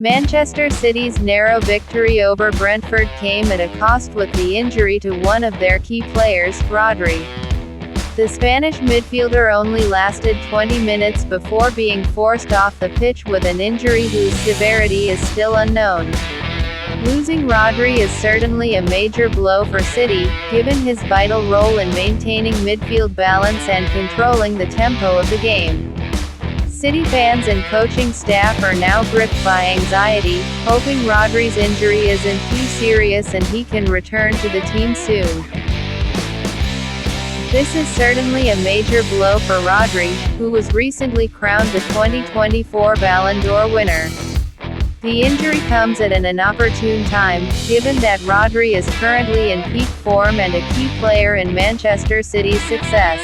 Manchester City's narrow victory over Brentford came at a cost with the injury to one of their key players, Rodri. The Spanish midfielder only lasted 20 minutes before being forced off the pitch with an injury whose severity is still unknown. Losing Rodri is certainly a major blow for City, given his vital role in maintaining midfield balance and controlling the tempo of the game. City fans and coaching staff are now gripped by anxiety, hoping Rodri's injury isn't too serious and he can return to the team soon. This is certainly a major blow for Rodri, who was recently crowned the 2024 Ballon d'Or winner. The injury comes at an inopportune time, given that Rodri is currently in peak form and a key player in Manchester City's success.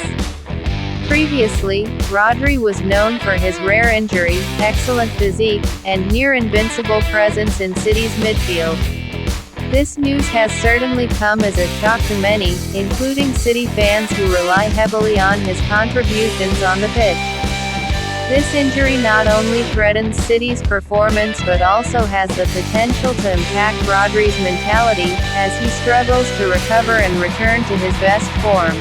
Previously, Rodri was known for his rare injury, excellent physique, and near-invincible presence in City's midfield. This news has certainly come as a shock to many, including City fans who rely heavily on his contributions on the pitch. This injury not only threatens City's performance but also has the potential to impact Rodri's mentality, as he struggles to recover and return to his best form.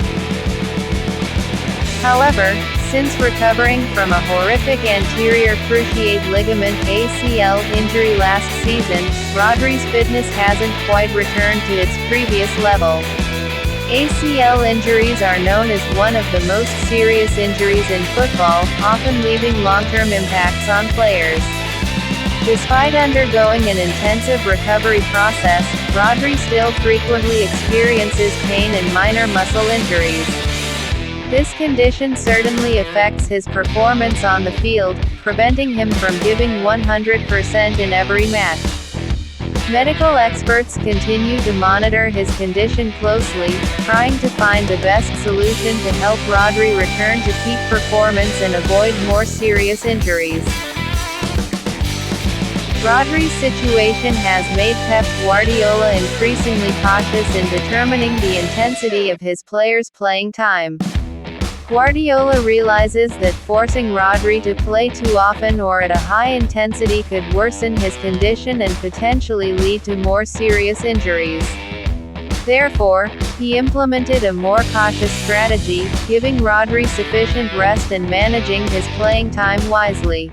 However, since recovering from a horrific anterior cruciate ligament (ACL) injury last season, Rodri's fitness hasn't quite returned to its previous level. ACL injuries are known as one of the most serious injuries in football, often leaving long-term impacts on players. Despite undergoing an intensive recovery process, Rodri still frequently experiences pain and minor muscle injuries. This condition certainly affects his performance on the field, preventing him from giving 100% in every match. Medical experts continue to monitor his condition closely, trying to find the best solution to help Rodri return to peak performance and avoid more serious injuries. Rodri's situation has made Pep Guardiola increasingly cautious in determining the intensity of his players' playing time. Guardiola realizes that forcing Rodri to play too often or at a high intensity could worsen his condition and potentially lead to more serious injuries. Therefore, he implemented a more cautious strategy, giving Rodri sufficient rest and managing his playing time wisely.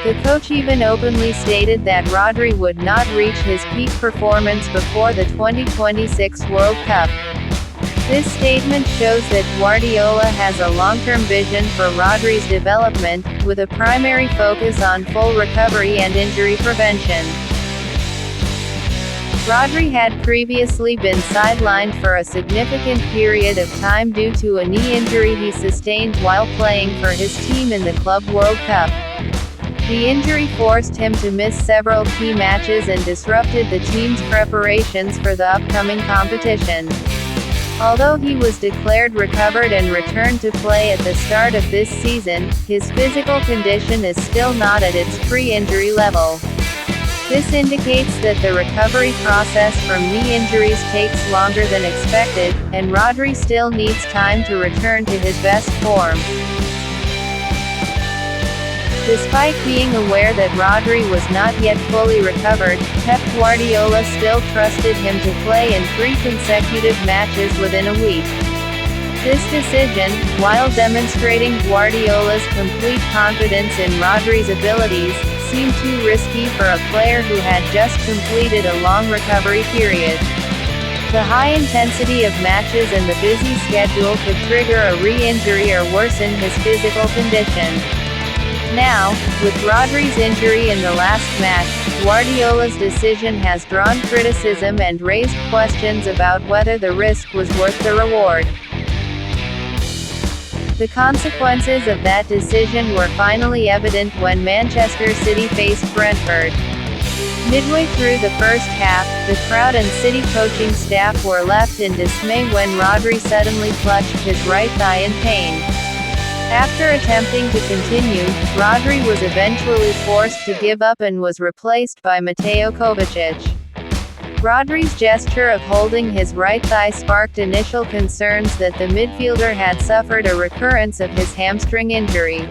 The coach even openly stated that Rodri would not reach his peak performance before the 2026 World Cup. This statement shows that Guardiola has a long-term vision for Rodri's development, with a primary focus on full recovery and injury prevention. Rodri had previously been sidelined for a significant period of time due to a knee injury he sustained while playing for his team in the Club World Cup. The injury forced him to miss several key matches and disrupted the team's preparations for the upcoming competition. Although he was declared recovered and returned to play at the start of this season, his physical condition is still not at its pre-injury level. This indicates that the recovery process from knee injuries takes longer than expected, and Rodri still needs time to return to his best form. Despite being aware that Rodri was not yet fully recovered, Pep Guardiola still trusted him to play in 3 consecutive matches within a week. This decision, while demonstrating Guardiola's complete confidence in Rodri's abilities, seemed too risky for a player who had just completed a long recovery period. The high intensity of matches and the busy schedule could trigger a re-injury or worsen his physical condition. Now, with Rodri's injury in the last match, Guardiola's decision has drawn criticism and raised questions about whether the risk was worth the reward. The consequences of that decision were finally evident when Manchester City faced Brentford. Midway through the first half, the crowd and City coaching staff were left in dismay when Rodri suddenly clutched his right thigh in pain. After attempting to continue, Rodri was eventually forced to give up and was replaced by Mateo Kovacic. Rodri's gesture of holding his right thigh sparked initial concerns that the midfielder had suffered a recurrence of his hamstring injury.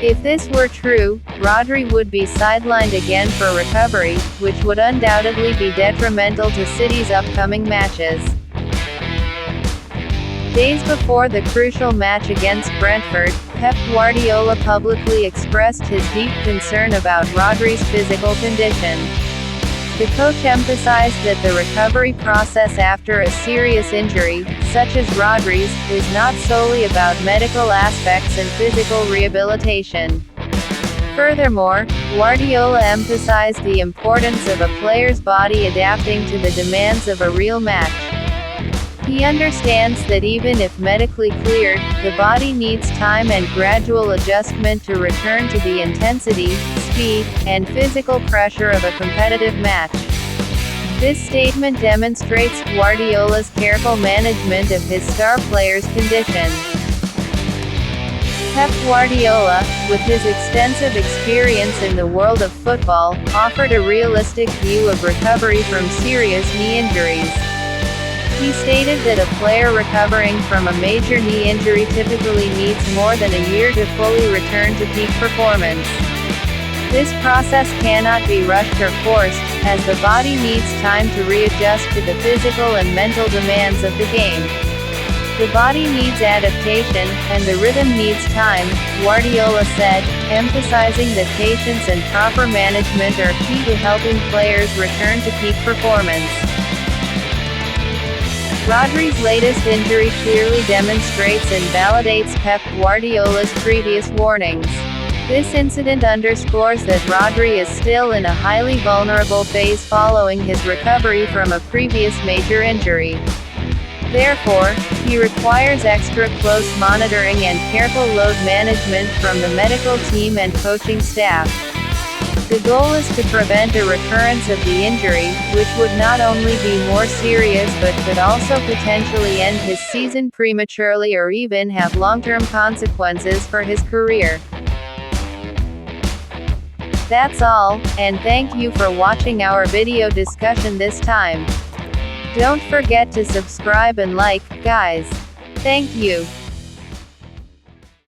If this were true, Rodri would be sidelined again for recovery, which would undoubtedly be detrimental to City's upcoming matches. Days before the crucial match against Brentford, Pep Guardiola publicly expressed his deep concern about Rodri's physical condition. The coach emphasized that the recovery process after a serious injury, such as Rodri's, is not solely about medical aspects and physical rehabilitation. Furthermore, Guardiola emphasized the importance of a player's body adapting to the demands of a real match. He understands that even if medically cleared, the body needs time and gradual adjustment to return to the intensity, speed, and physical pressure of a competitive match. This statement demonstrates Guardiola's careful management of his star players' condition. Pep Guardiola, with his extensive experience in the world of football, offered a realistic view of recovery from serious knee injuries. He stated that a player recovering from a major knee injury typically needs more than a year to fully return to peak performance. This process cannot be rushed or forced, as the body needs time to readjust to the physical and mental demands of the game. The body needs adaptation, and the rhythm needs time, Guardiola said, emphasizing that patience and proper management are key to helping players return to peak performance. Rodri's latest injury clearly demonstrates and validates Pep Guardiola's previous warnings. This incident underscores that Rodri is still in a highly vulnerable phase following his recovery from a previous major injury. Therefore, he requires extra close monitoring and careful load management from the medical team and coaching staff. The goal is to prevent a recurrence of the injury, which would not only be more serious but could also potentially end his season prematurely or even have long-term consequences for his career. That's all, and thank you for watching our video discussion this time. Don't forget to subscribe and like, guys. Thank you.